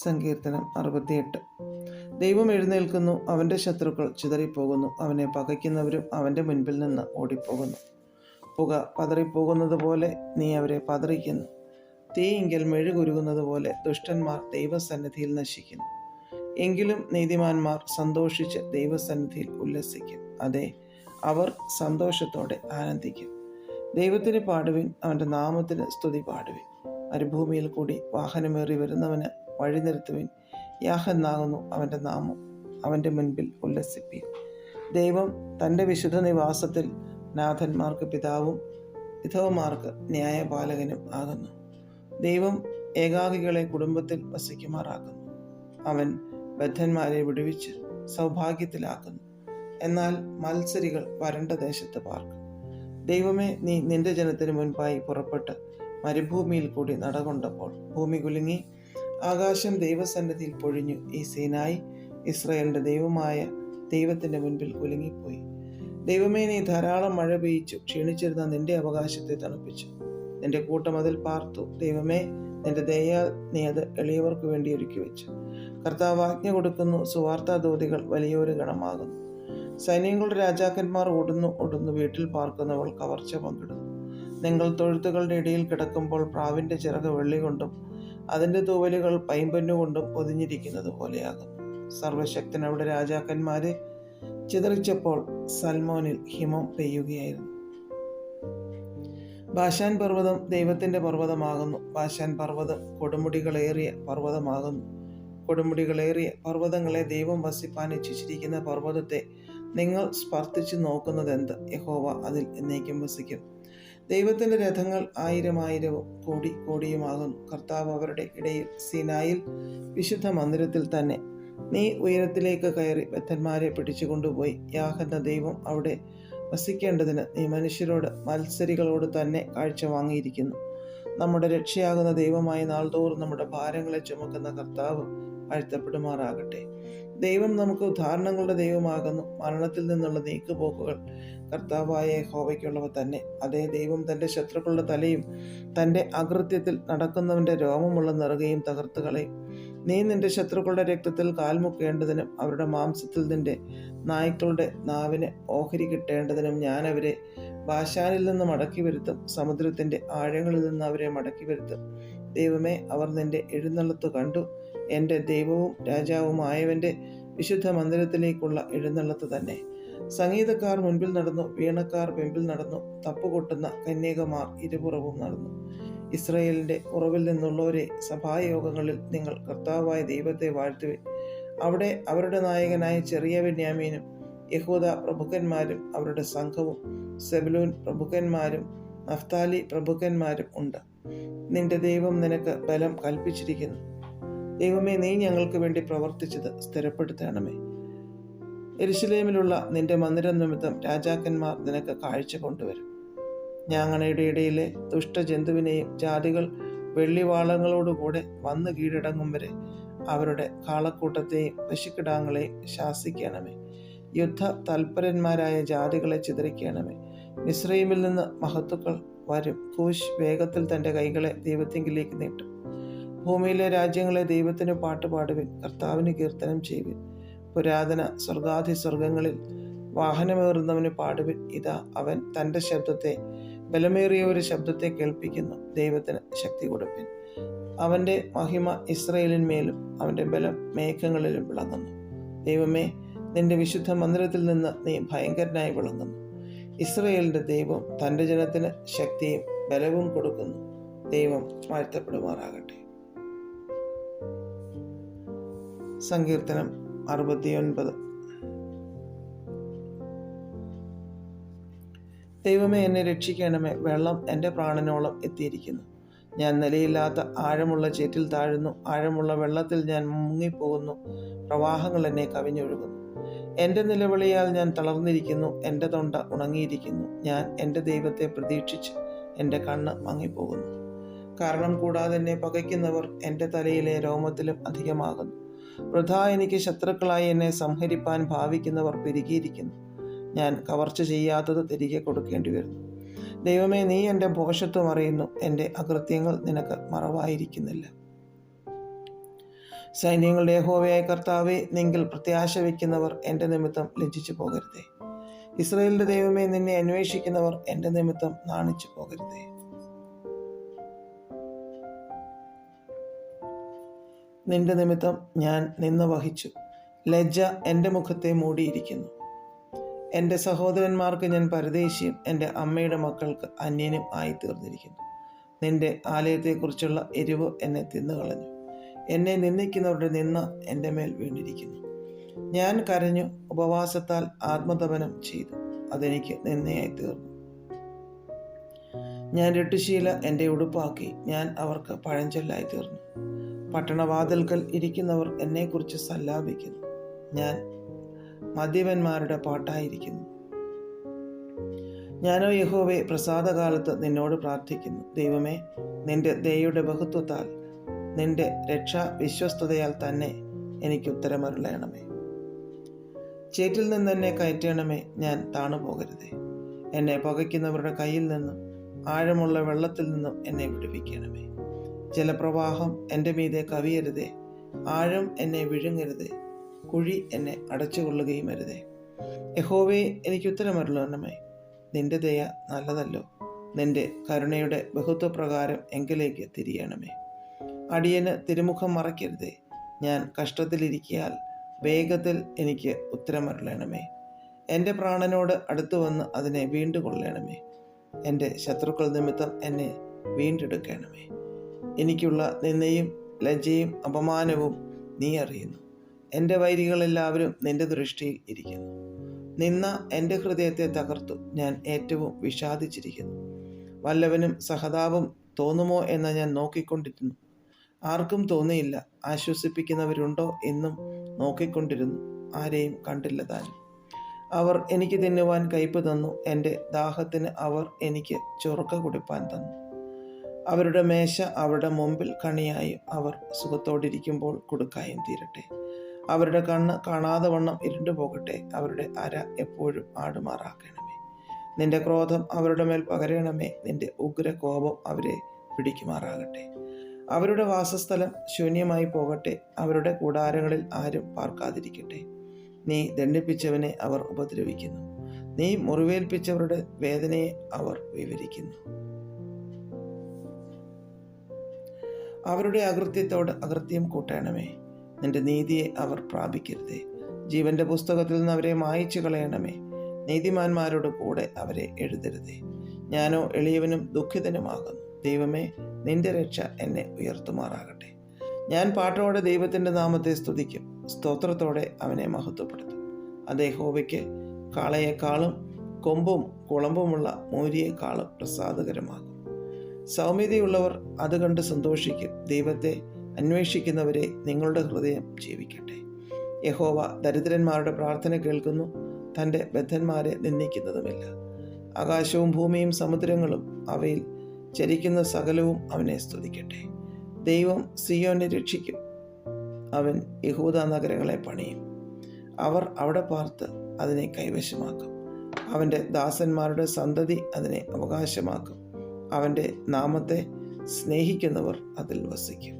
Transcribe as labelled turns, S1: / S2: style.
S1: സങ്കീർത്തനം 68. ദൈവം എഴുന്നേൽക്കുന്നു, അവൻ്റെ ശത്രുക്കൾ ചിതറിപ്പോകുന്നു, അവനെ പകയ്ക്കുന്നവരും അവൻ്റെ മുൻപിൽ നിന്ന് ഓടിപ്പോകുന്നു. പുക പതറിപ്പോകുന്നത് പോലെ നീ അവരെ പതറിക്കുന്നു. തീയിങ്കൽ മെഴുകുരുകുന്നത് പോലെ ദുഷ്ടന്മാർ ദൈവസന്നിധിയിൽ നശിക്കുന്നു. എങ്കിലും നീതിമാന്മാർ സന്തോഷിച്ച് ദൈവസന്നിധിയിൽ ഉല്ലസിക്കും. അതെ, അവർ സന്തോഷത്തോടെ ആനന്ദിക്കും. ദൈവത്തിന് പാടുവിൻ, അവൻ്റെ നാമത്തിന് സ്തുതി പാടുവിൻ. മരുഭൂമിയിൽ കൂടി വാഹനമേറി വരുന്നവന് വഴി നിരത്തുവിൻ. യാഹെന്നാകുന്നു അവൻ്റെ നാമം, അവൻ്റെ മുൻപിൽ ഉല്ലസിപ്പീൻ. ദൈവം തൻ്റെ വിശുദ്ധ നിവാസത്തിൽ നാഥന്മാർക്ക് പിതാവും വിധവമാർക്ക് ന്യായപാലകനും ആകുന്നു. ദൈവം ഏകാകികളെ കുടുംബത്തിൽ വസിക്കുമാറാക്കുന്നു. അവൻ ബദ്ധന്മാരെ വിടുവിച്ച് സൗഭാഗ്യത്തിലാക്കുന്നു. എന്നാൽ മത്സരികൾ വരണ്ട ദേശത്ത് പാർക്കും. ദൈവമേ, നീ നിന്റെ ജനത്തിന് മുൻപായി പുറപ്പെട്ട് മരുഭൂമിയിൽ കൂടി നടകൊണ്ടപ്പോൾ ഭൂമി കുലുങ്ങി, ആകാശം ദൈവസന്നിധിയിൽ പൊഴിഞ്ഞു. ഈ സീനായി ഇസ്രായേലിൻ്റെ ദൈവമായ ദൈവത്തിൻ്റെ മുൻപിൽ കുലുങ്ങിപ്പോയി. ദൈവമേ, നീ ധാരാളം മഴ പെയ്യിച്ചു, ക്ഷീണിച്ചിരുന്ന നിന്റെ അവകാശത്തെ തണുപ്പിച്ചു. നിന്റെ കൂട്ടം അതിൽ പാർത്തു. ദൈവമേ, നിന്റെ ദയയാൽ നീ അത് എളിയവർക്ക് വേണ്ടി ഒരുക്കി വെച്ചു. കർത്താവ് ആജ്ഞ കൊടുക്കുന്നു, സുവാർത്താദൂതികൾ വലിയൊരു ഗണമാകുന്നു. സൈന്യങ്ങളുടെ രാജാക്കന്മാർ ഓടുന്നു, വീട്ടിൽ പാർക്കുന്നവൾ കവർച്ച പങ്കിടുന്നു. നിങ്ങൾ തൊഴുത്തുകളുടെ ഇടയിൽ കിടക്കുമ്പോൾ പ്രാവിൻ്റെ ചിറക് വെള്ളി കൊണ്ടും അതിൻ്റെ തൂവലുകൾ പൈമ്പൊന്നുകൊണ്ടും പൊതിഞ്ഞിരിക്കുന്നത് പോലെയാകും. സർവശക്തനവിടെ രാജാക്കന്മാരെ ചിതറിച്ചപ്പോൾ സൽമോനിൽ ഹിമം പെയ്യുകയായിരുന്നു. ബാശാൻ പർവ്വതം ദൈവത്തിൻ്റെ പർവ്വതമാകുന്നു. ബാശാൻ പർവ്വതം കൊടുമുടികളേറിയ പർവ്വതമാകുന്നു. കൊടുമുടികളേറിയ പർവ്വതങ്ങളെ ദൈവം വസിപ്പാൻ ഇച്ഛിച്ചിരിക്കുന്ന പർവ്വതത്തെ നിങ്ങൾ സ്പർശിച്ചു നോക്കുന്നതെന്ത്? യഹോവ അതിൽ എന്നേക്കും വസിക്കും. ദൈവത്തിൻ്റെ രഥങ്ങൾ ആയിരമായിരവും കോടി കോടിയുമാകുന്നു. കർത്താവ് അവരുടെ ഇടയിൽ സീനായിൽ വിശുദ്ധ മന്ദിരത്തിൽ തന്നെ. നീ ഉയരത്തിലേക്ക് കയറി ബദ്ധന്മാരെ പിടിച്ചുകൊണ്ടുപോയി. യാഹെന്ന ദൈവം അവിടെ വസിക്കേണ്ടതിന് നീ മനുഷ്യരോട് മത്സരികളോട് തന്നെ കാഴ്ച വാങ്ങിയിരിക്കുന്നു. നമ്മുടെ രക്ഷയാകുന്ന ദൈവമായ നാൾതോറും നമ്മുടെ ഭാരങ്ങളെ ചുമക്കുന്ന കർത്താവ് വാഴ്ത്തപ്പെടുമാറാകട്ടെ. ദൈവം നമുക്ക് ഉദാഹരണങ്ങളുടെ ദൈവമാകുന്നു. മരണത്തിൽ നിന്നുള്ള നീക്കുപോക്കുകൾ കർത്താവായ യഹോവയ്ക്കുള്ളവ തന്നെ. അതേ, ദൈവം തൻ്റെ ശത്രുക്കളുടെ തലയും തൻ്റെ അകൃത്യത്തിൽ നടക്കുന്നവൻ്റെ രോമമുള്ള നെറുകയും തകർത്ത് കളയും. നീ നിന്റെ ശത്രുക്കളുടെ രക്തത്തിൽ കാൽമുക്കേണ്ടതിനും അവരുടെ മാംസത്തിൽ നിന്റെ നായ്ക്കളുടെ നാവിന് ഓഹരി കിട്ടേണ്ടതിനും ഞാൻ അവരെ ബാശാനിൽ നിന്ന് മടക്കി വരുത്തും. സമുദ്രത്തിൻ്റെ ആഴങ്ങളിൽ നിന്ന് അവരെ മടക്കി വരുത്തും. ദൈവമേ, അവർ നിന്റെ എഴുന്നള്ളത്ത് കണ്ടു. എൻ്റെ ദൈവവും രാജാവുമായവൻ്റെ വിശുദ്ധ മന്ദിരത്തിലേക്കുള്ള എഴുന്നള്ളത്ത് തന്നെ. സംഗീതക്കാർ മുൻപിൽ നടന്നു, വീണക്കാർ പിമ്പിൽ നടന്നു, തപ്പുകൊട്ടുന്ന കന്യകമാർ ഇരുപുറവും നടന്നു. ഇസ്രായേലിൻ്റെ ഉറവിൽ നിന്നുള്ളവരെ, സഭായോഗങ്ങളിൽ നിങ്ങൾ കർത്താവായ ദൈവത്തെ വാഴ്ത്തുവിൻ. അവിടെ അവരുടെ നായകനായ ചെറിയ ബെന്യാമീനും യഹൂദ പ്രഭുക്കന്മാരും അവരുടെ സംഘവും സെബുലൂൻ പ്രഭുക്കന്മാരും നഫ്താലി പ്രഭുക്കന്മാരും ഉണ്ട്. നിന്റെ ദൈവം നിനക്ക് ബലം കൽപ്പിച്ചിരിക്കുന്നു. ദൈവമേ, നീ ഞങ്ങൾക്ക് വേണ്ടി പ്രവർത്തിച്ചത് സ്ഥിരപ്പെടുത്തണമേ. യെരുശലേമിലുള്ള നിന്റെ മന്ദിരം നിമിത്തം രാജാക്കന്മാർ നിനക്ക് കാഴ്ച കൊണ്ടുവരും. ഞാങ്ങണയുടെ ഇടയിലെ ദുഷ്ടജന്തുവിനെയും ജാതികൾ വെള്ളിവാളങ്ങളോടുകൂടെ വന്ന് കീഴടങ്ങും വരെ അവരുടെ കാളക്കൂട്ടത്തെയും പശുക്കിടാങ്ങളെയും ശാസിക്കണമേ. യുദ്ധ തൽപരന്മാരായ ജാതികളെ ചിതറിക്കണമേ. മിസ്രയീമിൽ നിന്ന് മഹത്തുക്കൾ വരും. കൂശ് വേഗത്തിൽ തൻ്റെ കൈകളെ ദൈവത്തിങ്കിലേക്ക് നീട്ടും. ഭൂമിയിലെ രാജ്യങ്ങളെ ദൈവത്തിന് പാട്ടുപാടുവിൻ, കർത്താവിന് കീർത്തനം ചെയ്യുവിൻ. പുരാതന സ്വർഗാധിസ്വർഗങ്ങളിൽ വാഹനമേറുന്നവന് പാടുവിൻ. ഇതാ, അവൻ തൻ്റെ ശബ്ദത്തെ, ബലമേറിയ ഒരു ശബ്ദത്തെ കേൾപ്പിക്കുന്നു. ദൈവത്തിന് ശക്തി കൊടുപ്പിൻ. അവൻ്റെ മഹിമ ഇസ്രായേലിന്മേലും അവൻ്റെ ബലം മേഘങ്ങളിലും വിളങ്ങുന്നു. ദൈവമേ, നിന്റെ വിശുദ്ധ മന്ദിരത്തിൽ നിന്ന് നീ ഭയങ്കരനായി വിളങ്ങുന്നു. ഇസ്രായേലിൻ്റെ ദൈവം തൻ്റെ ജനത്തിന് ശക്തിയും ബലവും കൊടുക്കുന്നു. ദൈവം വാഴ്ത്തപ്പെടുമാറാകട്ടെ. സങ്കീർത്തനം 69. ദൈവമേ, എന്നെ രക്ഷിക്കണമേ. വെള്ളം എൻ്റെ പ്രാണനോളം എത്തിയിരിക്കുന്നു. ഞാൻ നിലയില്ലാത്ത ആഴമുള്ള ചേറ്റിൽ താഴുന്നു. ആഴമുള്ള വെള്ളത്തിൽ ഞാൻ മുങ്ങിപ്പോകുന്നു. പ്രവാഹങ്ങൾ എന്നെ കവിഞ്ഞൊഴുകുന്നു. എൻ്റെ നിലവിളിയാൽ ഞാൻ തളർന്നിരിക്കുന്നു. എൻ്റെ തൊണ്ട ഉണങ്ങിയിരിക്കുന്നു. ഞാൻ എൻ്റെ ദൈവത്തെ പ്രതീക്ഷിച്ച് എൻ്റെ കണ്ണ് മങ്ങിപ്പോകുന്നു. കാരണം കൂടാതെ എന്നെ പകയ്ക്കുന്നവർ എൻ്റെ തലയിലെ രോമത്തിലും അധികമാകുന്നു. വൃഥാ എനിക്ക് ശത്രുക്കളായി എന്നെ സംഹരിപ്പാൻ ഭാവിക്കുന്നവർ പെരുകിയിരിക്കുന്നു. ഞാൻ കവർച്ച ചെയ്യാത്തത് തിരികെ കൊടുക്കേണ്ടി വരുന്നു. ദൈവമേ, നീ എൻ്റെ ഭോഷത്വം അറിയുന്നു. എൻ്റെ അകൃത്യങ്ങൾ നിനക്ക് മറവായിരിക്കുന്നില്ല. സൈന്യങ്ങളുടെ യഹോവയായ കർത്താവേ, നിങ്കിൽ പ്രത്യാശ വയ്ക്കുന്നവർ എൻ്റെ നിമിത്തം ലജ്ജിച്ചു പോകരുതേ. ഇസ്രായേലിന്റെ ദൈവമേ, നിന്നെ അന്വേഷിക്കുന്നവർ എൻ്റെ നിമിത്തം നാണിച്ചു പോകരുതേ. നിന്റെ നിമിത്തം ഞാൻ നിന്ന വഹിച്ചു, ലജ്ജ എൻ്റെ മുഖത്തെ മൂടിയിരിക്കുന്നു. എൻ്റെ സഹോദരന്മാർക്ക് ഞാൻ പരദേശിയും എൻ്റെ അമ്മയുടെ മക്കൾക്ക് അന്യനും ആയിത്തീർന്നിരിക്കുന്നു. നിന്റെ ആലയത്തെക്കുറിച്ചുള്ള എരിവ് എന്നെ തിന്നുകളഞ്ഞു. എന്നെ നിന്ദിക്കുന്നവരുടെ നിന്ന എൻ്റെ മേൽ വീണിരിക്കുന്നു. ഞാൻ കരഞ്ഞു, ഉപവാസത്താൽ ആത്മതപനം ചെയ്തു, അതെനിക്ക് നിന്നയായി തീർന്നു. ഞാൻ രട്ടുശീല എൻ്റെ ഉടുപ്പാക്കി, ഞാൻ അവർക്ക് പഴഞ്ചൊല്ലായി തീർന്നു. പട്ടണവാതിൽക്കൽ ഇരിക്കുന്നവർ എന്നെക്കുറിച്ച് സല്ലാപിക്കുന്നു. ഞാൻ മദ്യപന്മാരുടെ പാട്ടായിരിക്കുന്നു. ഞാനോ യഹോവേ, പ്രസാദകാലത്ത് നിന്നോട് പ്രാർത്ഥിക്കുന്നു. ദൈവമേ, നിന്റെ ദയയുടെ ബഹുത്വത്താൽ, നിന്റെ രക്ഷാ വിശ്വസ്തതയാൽ തന്നെ എനിക്ക് ഉത്തരമരുളയണമേ. ചേറ്റിൽ നിന്ന് എന്നെ കയറ്റണമേ, ഞാൻ താണു പോകരുതേ. എന്നെ പകയ്ക്കുന്നവരുടെ കയ്യിൽ നിന്നും ആഴമുള്ള വെള്ളത്തിൽ നിന്നും എന്നെ വിടുവിക്കണമേ. ജലപ്രവാഹം എൻ്റെ മീതെ കവിയരുതേ, ആഴം എന്നെ വിഴുങ്ങരുതേ, കുഴി എന്നെ അടച്ചുകൊള്ളുകയും അരുതേ. യഹോവേ, എനിക്ക് ഉത്തരമരുളണമേ. നിന്റെ ദയ നല്ലതല്ലോ, നിന്റെ കരുണയുടെ ബഹുത്വപ്രകാരം എങ്കിലേക്ക് തിരിയണമേ. അടിയന് തിരുമുഖം മറയ്ക്കരുതേ. ഞാൻ കഷ്ടത്തിലിരിക്കിയാൽ വേഗത്തിൽ എനിക്ക് ഉത്തരമരുളണമേ. എൻ്റെ പ്രാണനോട് അടുത്തു വന്ന് അതിനെ വീണ്ടുകൊള്ളണമേ. എൻ്റെ ശത്രുക്കൾ നിമിത്തം എന്നെ വീണ്ടെടുക്കണമേ. എനിക്കുള്ള നിന്ദയും ലജ്ജയും അപമാനവും നീ അറിയുന്നു. എൻ്റെ വൈരികളെല്ലാവരും നിന്റെ ദൃഷ്ടിയിൽ ഇരിക്കുന്നു. നിന്ന എൻ്റെ ഹൃദയത്തെ തകർത്തു, ഞാൻ ഏറ്റവും വിഷാദിച്ചിരിക്കുന്നു. വല്ലവനും സഹതാപം തോന്നുമോ എന്ന് ഞാൻ നോക്കിക്കൊണ്ടിരുന്നു, ആർക്കും തോന്നിയില്ല. ആശ്വസിപ്പിക്കുന്നവരുണ്ടോ എന്നും നോക്കിക്കൊണ്ടിരുന്നു, ആരെയും കണ്ടില്ല താനും. അവർ എനിക്ക് തിന്നുവാൻ കയ്പ് തന്നു, എൻ്റെ ദാഹത്തിന് അവർ എനിക്ക് ചൊറുക്ക കുടിപ്പാൻ തന്നു. അവരുടെ മേശ അവരുടെ മുമ്പിൽ കണിയായും അവർ സുഖത്തോടിരിക്കുമ്പോൾ കുടുക്കായും തീരട്ടെ. അവരുടെ കണ്ണ് കാണാതെ വണ്ണം ഇരുണ്ടു പോകട്ടെ. അവരുടെ അര എപ്പോഴും ആടുമാറാക്കണമേ. നിന്റെ ക്രോധം അവരുടെ മേൽ പകരണമേ. നിന്റെ ഉഗ്ര കോപം അവരെ പിടിക്കുമാറാകട്ടെ. അവരുടെ വാസസ്ഥലം ശൂന്യമായി പോകട്ടെ. അവരുടെ കൂടാരങ്ങളിൽ ആരും പാർക്കാതിരിക്കട്ടെ. നീ ദണ്ഡിപ്പിച്ചവനെ അവർ ഉപദ്രവിക്കുന്നു, നീ മുറിവേൽപ്പിച്ചവരുടെ വേദനയെ അവർ വിവരിക്കുന്നു. അവരുടെ അകൃത്യത്തോട് അകൃത്യം കൂട്ടണമേ. നിന്റെ നീതിയെ അവർ പ്രാപിക്കരുതേ. ജീവന്റെ പുസ്തകത്തിൽ നിന്ന് അവരെ മായിച്ചു കളയണമേ. നീതിമാന്മാരോട് കൂടെ അവരെ എഴുതരുതേ. ഞാനോ എളിയവനും ദുഃഖിതനുമാകുന്നു. ദൈവമേ, നിന്റെ രക്ഷ എന്നെ ഉയർത്തുമാറാകട്ടെ. ഞാൻ പാട്ടോടെ ദൈവത്തിൻ്റെ നാമത്തെ സ്തുതിക്കും, സ്തോത്രത്തോടെ അവനെ മഹത്വപ്പെടുത്തും. അത് യഹോവയ്ക്ക് കാളയേക്കാളും കൊമ്പും കുളമ്പുമുള്ള മൂരിയേക്കാളും പ്രസാദകരമാകും. സൗമ്യതയുള്ളവർ അത് കണ്ട് സന്തോഷിക്കും. ദൈവത്തെ അന്വേഷിക്കുന്നവരെ നിങ്ങളുടെ ഹൃദയം ജീവിക്കട്ടെ. യഹോവ ദരിദ്രന്മാരുടെ പ്രാർത്ഥന കേൾക്കുന്നു, തൻ്റെ ബദ്ധന്മാരെ നിന്ദിക്കുന്നതുമില്ല. ആകാശവും ഭൂമിയും സമുദ്രങ്ങളും അവയിൽ ചരിക്കുന്ന സകലവും അവനെ സ്തുതിക്കട്ടെ. ദൈവം സിയോനെ രക്ഷിക്കും, അവൻ യഹൂദ നഗരങ്ങളെ പണിയും. അവർ അവിടെ പാർത്ത് അതിനെ കൈവശമാക്കും. അവൻ്റെ ദാസന്മാരുടെ സന്തതി അതിനെ അവകാശമാക്കും. അവൻ്റെ നാമത്തെ സ്നേഹിക്കുന്നവർ അതിൽ വസിക്കും.